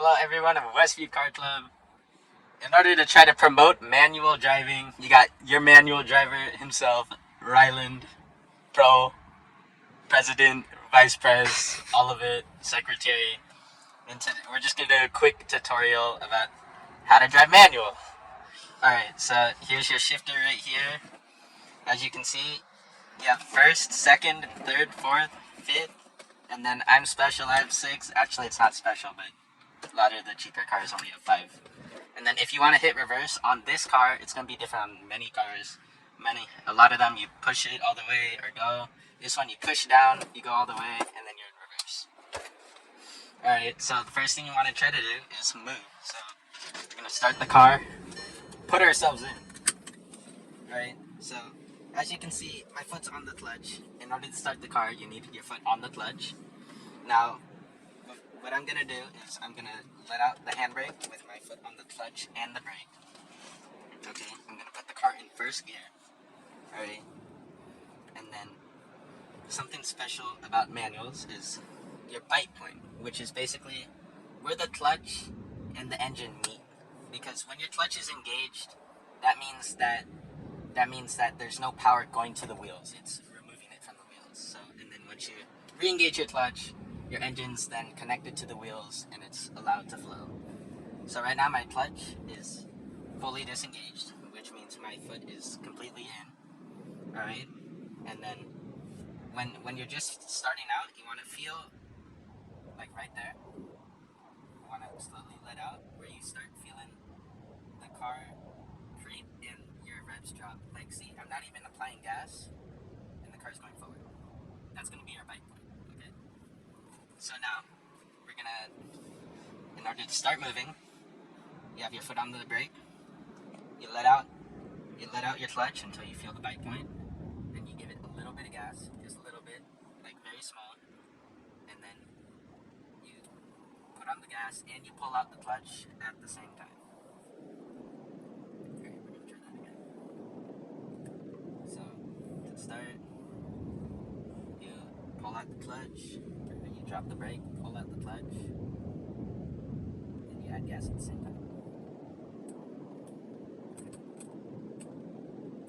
Hello everyone of Westview Car Club. In order to try to promote manual driving, you got your manual driver himself, Ryland, pro, president, vice pres, all of it, secretary. And we're just going to do a quick tutorial about how to drive manual. Alright, so here's your shifter right here. As you can see, you have first, second, third, fourth, fifth, and then I'm special, I have 6. Actually, it's not special, but a lot of the cheaper cars only have 5. And then if you want to hit reverse on this car, it's going to be different on many cars. A lot of them you push it all the way or go. This one you push down, you go all the way, and then you're in reverse. Alright, so the first thing you want to try to do is move. So we're going to start the car, put ourselves in. Alright, so as you can see, my foot's on the clutch. In order to start the car, you need your foot on the clutch. Now, what I'm going to do is I'm going to let out the handbrake with my foot on the clutch and the brake. Okay, I'm going to put the car in first gear. Alright, and then something special about manuals is your bite point, which is basically where the clutch and the engine meet. Because when your clutch is engaged, that means that there's no power going to the wheels. It's removing it from the wheels. So, and then once you re-engage your clutch, your engine's then connected to the wheels and it's allowed to flow. So right now my clutch is fully disengaged, which means my foot is completely in. Alright? And then when you're just starting out, you want to feel like right there. You want to slowly let out where you start feeling the car creep and your revs drop. Like, see, I'm not even applying gas and the car's going forward. That's going to be your bite point. Okay? So now, we're going to, in order to start moving, you have your foot on the brake. You let out your clutch until you feel the bite point. Then you give it a little bit of gas, just a little bit, like very small. And then you put on the gas and you pull out the clutch at the same time. Okay, we're going to try that again. So, to start, you pull out the clutch, and then you drop the brake, pull out the clutch, and you add gas at the same time.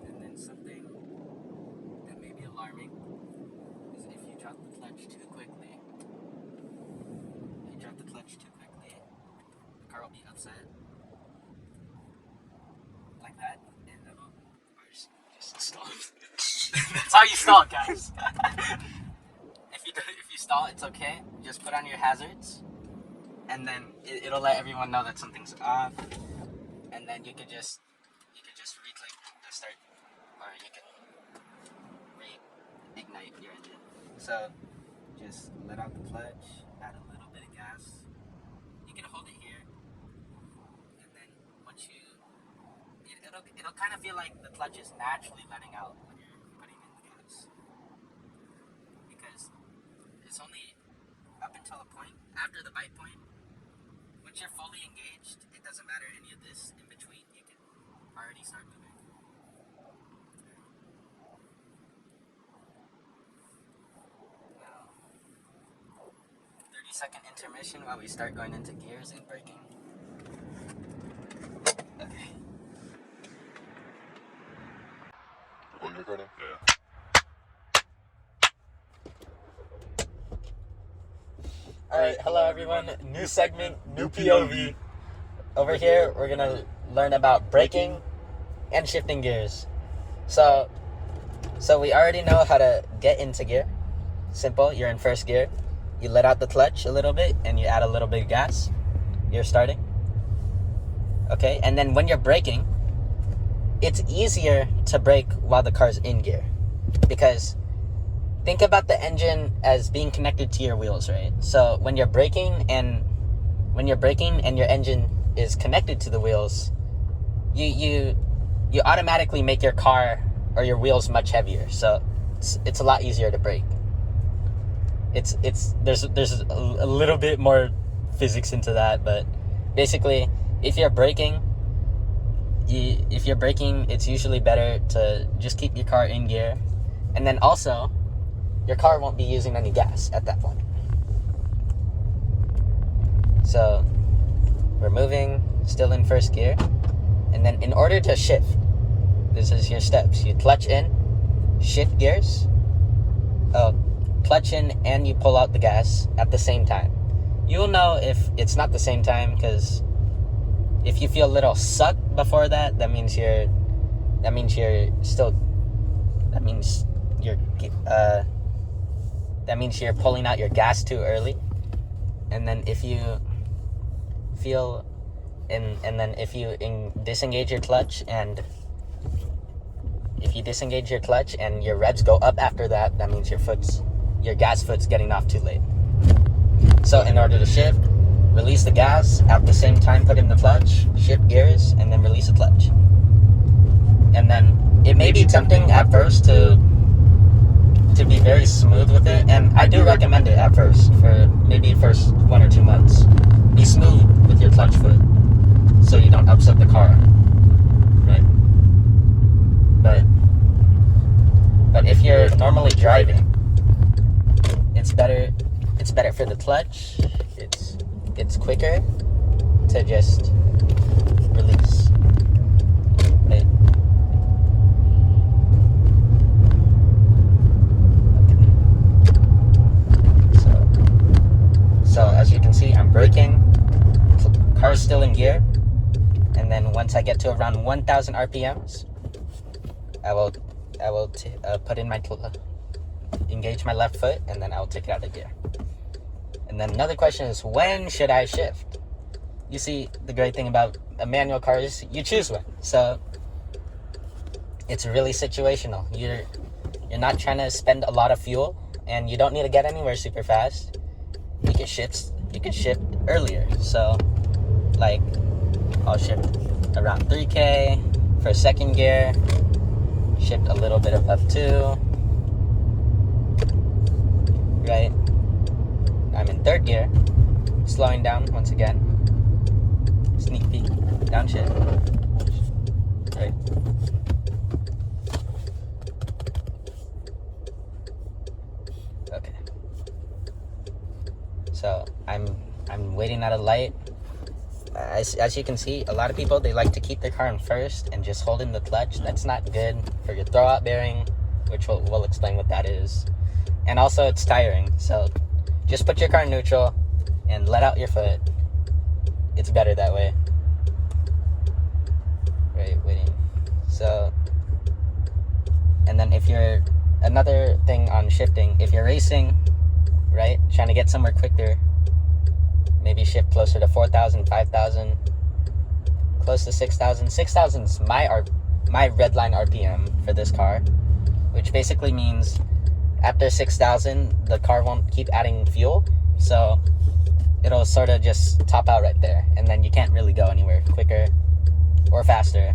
And then something that may be alarming is if you drop the clutch too quickly. The car will be upset. Like that, and it'll just stall. That's how you stall, guys. If you stall, it's okay. Just put on your hazards, and then it'll let everyone know that something's off. And then you could just re-click the start, or you can reignite your engine. So just let out the clutch, add a little bit of gas. You can hold it here, and then once it'll kind of feel like the clutch is naturally letting out when you're putting in the gas. Because it's only up until a point, after the bite point, once you're fully engaged, it doesn't matter any of this in between, you can already start moving. Now, 30-second intermission while we start going into gears and braking. Okay. Are you recording? Yeah. Alright, hello everyone. New segment, new POV. Over here, we're gonna learn about braking and shifting gears. So we already know how to get into gear. Simple, you're in first gear. You let out the clutch a little bit and you add a little bit of gas. You're starting. Okay, and then when you're braking, it's easier to brake while the car's in gear. Because think about the engine as being connected to your wheels, right? So when you're braking and your engine is connected to the wheels, you automatically make your car or your wheels much heavier. So it's a lot easier to brake. There's a little bit more physics into that, but basically, if you're braking, it's usually better to just keep your car in gear, and then also your car won't be using any gas at that point. So we're moving, still in first gear. And then in order to shift, this is your steps. You clutch in, shift gears, clutch in, and you pull out the gas at the same time. You'll know if it's not the same time, because if you feel a little suck before that, that means you're pulling out your gas too early. And then if you feel if you disengage your clutch, and your revs go up after that, that means your gas foot's getting off too late. So in order to shift, release the gas, at the same time put in the clutch, shift gears, and then release the clutch. And then it may be tempting at first to be very smooth with it, and I do recommend it at first, for maybe first 1 or 2 months. Be smooth with your clutch foot so you don't upset the car. Right. But if you're normally driving, it's better for the clutch. It's quicker to just release. Right. So as you can see, I'm braking, car's still in gear, and then once I get to around 1,000 RPMs, I will put in engage my left foot, and then I'll take it out of gear. And then another question is, when should I shift? You see, the great thing about a manual car is you choose when. So it's really situational. You're not trying to spend a lot of fuel, and you don't need to get anywhere super fast. You can shift earlier. So like I'll shift around 3K for second gear, shift a little bit of up 2, right? I'm in third gear, slowing down once again, sneak peek, downshift, right? Okay. So I'm waiting at a light. As you can see, a lot of people, they like to keep their car in first and just hold in the clutch. That's not good for your throwout bearing, which we'll explain what that is. And also it's tiring. So just put your car in neutral and let out your foot. It's better that way. Right, waiting. So, and then another thing on shifting, if you're racing, right, trying to get somewhere quicker, maybe shift closer to 4,000, 5,000, close to 6,000. 6,000 is my red line RPM for this car, which basically means after 6,000, the car won't keep adding fuel, so it'll sort of just top out right there, and then you can't really go anywhere quicker or faster.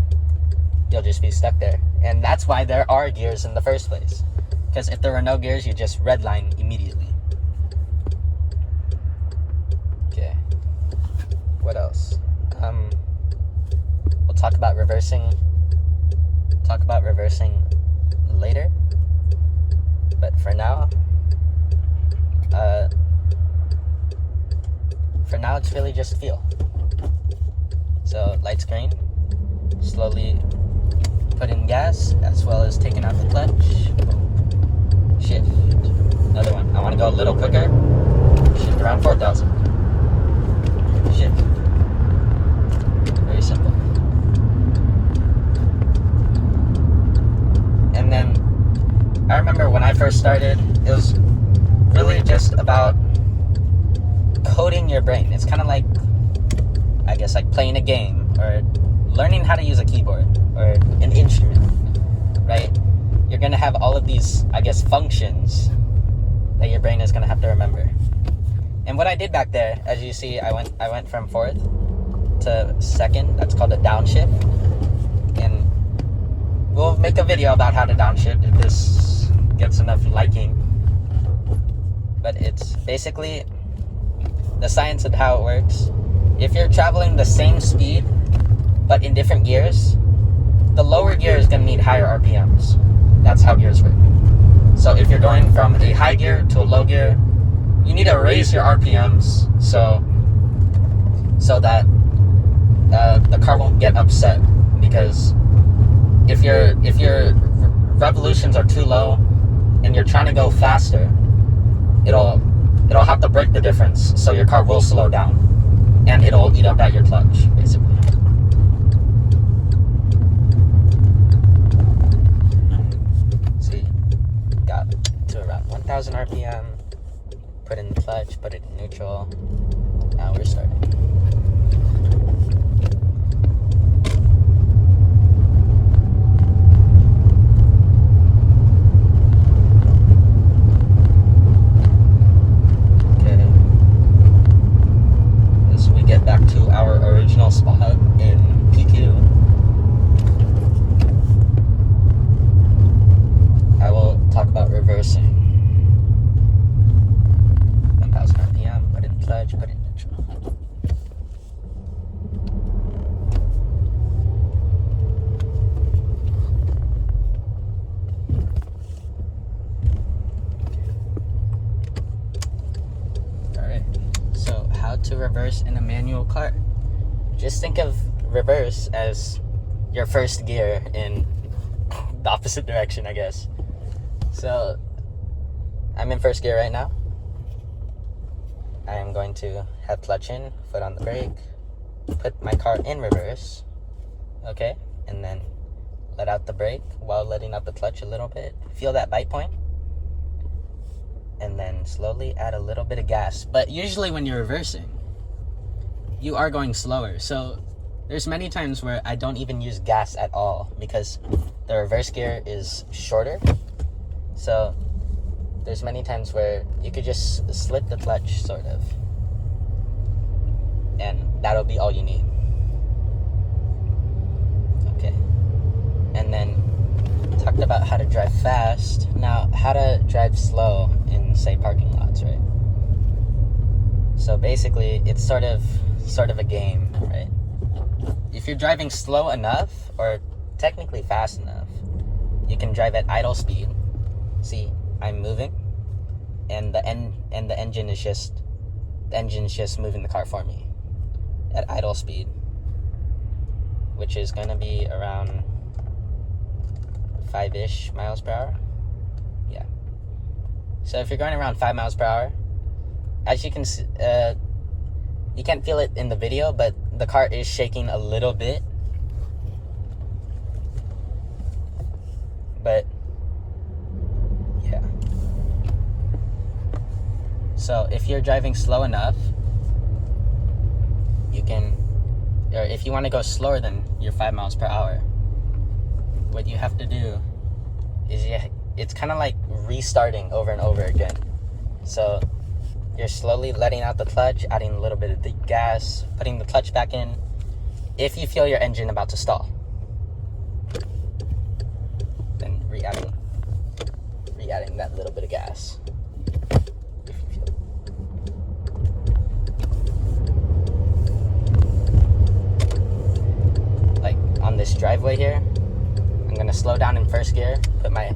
You'll just be stuck there, and that's why there are gears in the first place, because if there were no gears, you just redline immediately. Okay, what else? We'll talk about reversing later, but for now it's really just feel. So lights green, slowly put in gas as well as taking out the clutch, shift. Another one, I want to go a little quicker, shift around 4,000, shift. Very simple. And then I remember when I first started, it was really just about coding your brain. It's kind of like, I guess, like playing a game or learning how to use a keyboard or an instrument, right? You're going to have all of these, I guess, functions that your brain is going to have to remember. And what I did back there, as you see, I went from fourth to second. That's called a downshift. And we'll make a video about how to downshift if this gets enough liking. But it's basically the science of how it works. If you're traveling the same speed but in different gears, the lower gear is going to need higher RPMs. That's how gears work. So if you're going from a high gear to a low gear, you need to raise your RPMs so that the car won't get upset, because if your revolutions are too low and you're trying to go faster, it'll have to break the difference, so your car will slow down and it'll eat up at your clutch, basically. See, got to around 1,000 RPM, put in the clutch, put it in neutral, now we're starting. Back to our original spot in PQ. I will talk about reversing. 1,000 RPM, put in clutch, put in neutral. To reverse in a manual car. Just think of reverse as your first gear in the opposite direction, I guess. So I'm in first gear right now. I am going to have clutch in, foot on the brake, put my car in reverse, okay, and then let out the brake while letting out the clutch a little bit. Feel that bite point. And then slowly add a little bit of gas. But usually when you're reversing, you are going slower. So there's many times where I don't even use gas at all, because the reverse gear is shorter. So there's many times where you could just slip the clutch, sort of, and that'll be all you need. Okay. And then talked about how to drive fast. Now, how to drive slow in, say, parking lots, right? So basically, it's sort of a game, right? If you're driving slow enough, or technically fast enough, you can drive at idle speed. See, I'm moving, and the engine is just moving the car for me at idle speed, which is gonna be around 5-ish miles per hour. Yeah. So if you're going around 5 miles per hour, as you can see, you can't feel it in the video, but the car is shaking a little bit. But yeah. So if you're driving slow enough, you can, or if you want to go slower than your 5 miles per hour, what you have to do is it's kind of like restarting over and over again. So you're slowly letting out the clutch, adding a little bit of the gas, putting the clutch back in if you feel your engine about to stall. Then re-adding that little bit of gas. If you feel it. Like on this driveway here, I'm gonna slow down in first gear, put my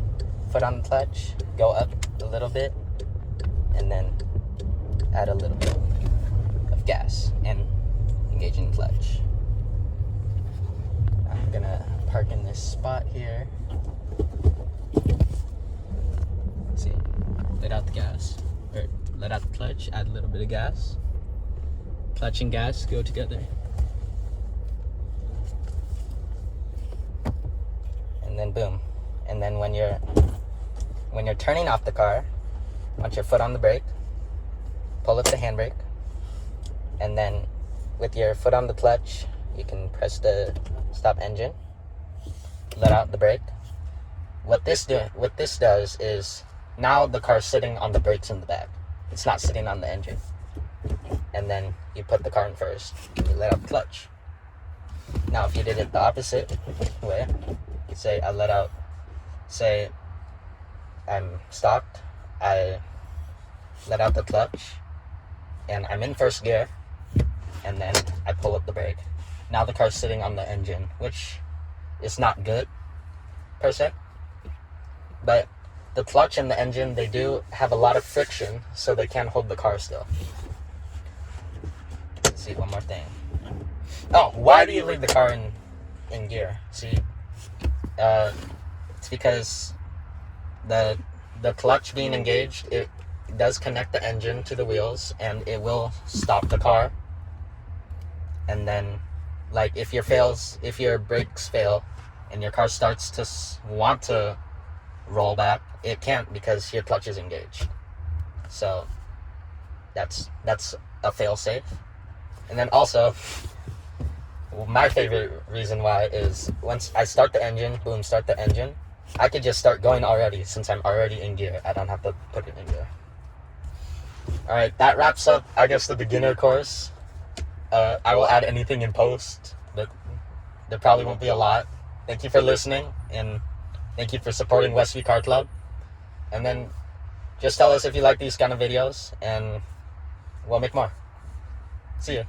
foot on the clutch, go up a little bit, and then add a little bit of gas and engage in clutch. I'm gonna park in this spot here. See, let out the gas, or let out the clutch, add a little bit of gas. Clutch and gas go together. And then boom. And then when you're turning off the car, want your foot on the brake, pull up the handbrake, and then with your foot on the clutch, you can press the stop engine, let out the brake. What this does is, now the car's sitting on the brakes in the back. It's not sitting on the engine. And then you put the car in first, and you let out the clutch. Now if you did it the opposite way, say I'm stopped, I let out the clutch, and I'm in first gear, and then I pull up the brake. Now the car's sitting on the engine, which is not good, per se. But the clutch and the engine, they do have a lot of friction, so they can hold the car still. Let's see, one more thing. Oh, why do you leave the car in gear? See, it's because the clutch being engaged, it does connect the engine to the wheels, and it will stop the car. And then, like, if your brakes fail, and your car starts to want to roll back, it can't because your clutch is engaged. So that's a fail-safe. And then also, my favorite reason why is once I start the engine, start the engine, I could just start going already since I'm already in gear. I don't have to put it in gear. Alright, that wraps up, I guess, the beginner course. I will add anything in post, but there probably won't be a lot. Thank you for listening, and thank you for supporting Westview Car Club. And then just tell us if you like these kind of videos, and we'll make more. See ya.